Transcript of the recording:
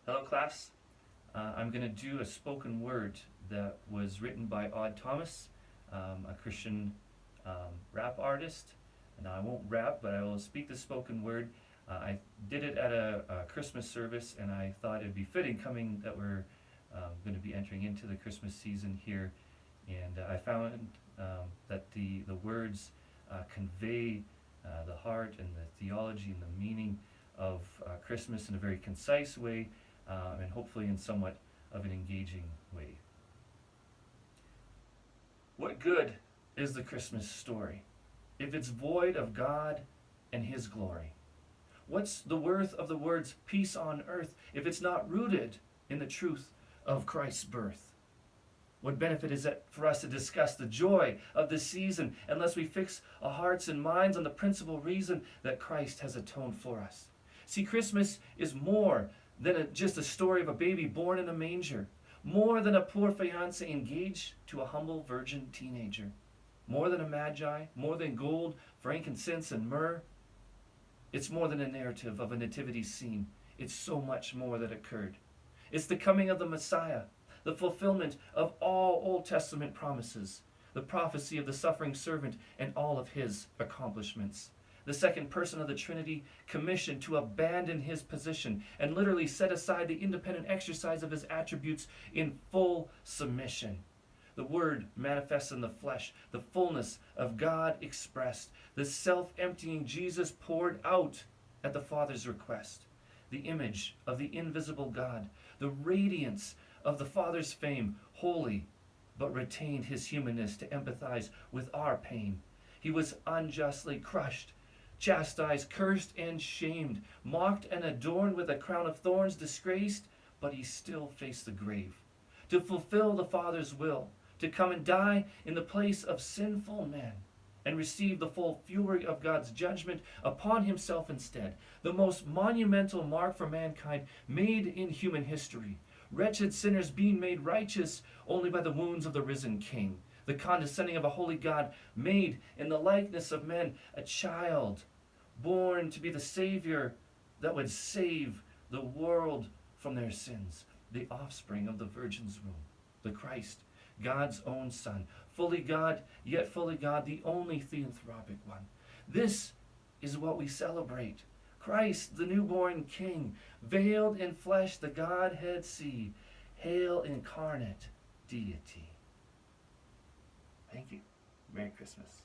Hello, class. I'm going to do a spoken word that was written by Odd Thomas, a Christian rap artist. And I won't rap, but I will speak the spoken word. I did it at a Christmas service, and I thought it'd be fitting coming that we're going to be entering into the Christmas season here. And I found that the words convey the heart and the theology and the meaning of Christmas in a very concise way, and hopefully in somewhat of an engaging way. What good is the Christmas story if it's void of God and His glory? What's the worth of the words peace on earth if it's not rooted in the truth of Christ's birth? What benefit is it for us to discuss the joy of this season unless we fix our hearts and minds on the principal reason that Christ has atoned for us? See, Christmas is more than just a story of a baby born in a manger, more than a poor fiancé engaged to a humble virgin teenager, more than a magi, more than gold, frankincense, and myrrh. It's more than a narrative of a nativity scene. It's so much more that occurred. It's the coming of the Messiah, the fulfillment of all Old Testament promises, the prophecy of the suffering servant and all of his accomplishments. The second person of the Trinity commissioned to abandon his position and literally set aside the independent exercise of his attributes in full submission. The Word manifests in the flesh, the fullness of God expressed, the self-emptying Jesus poured out at the Father's request, the image of the invisible God, the radiance of the Father's fame, holy, but retained his humanness to empathize with our pain. He was unjustly crushed, chastised, cursed, and shamed, mocked and adorned with a crown of thorns, disgraced, but he still faced the grave. To fulfill the Father's will, to come and die in the place of sinful men, and receive the full fury of God's judgment upon himself instead, the most monumental mark for mankind made in human history. Wretched sinners being made righteous only by the wounds of the risen King, the condescending of a holy God, made in the likeness of men, a child, born to be the Savior that would save the world from their sins, the offspring of the Virgin's womb, the Christ, God's own Son, fully God, yet fully God, the only theanthropic one. This is what we celebrate. Christ, the newborn King, veiled in flesh, the Godhead see. Hail incarnate deity. Thank you. Merry Christmas.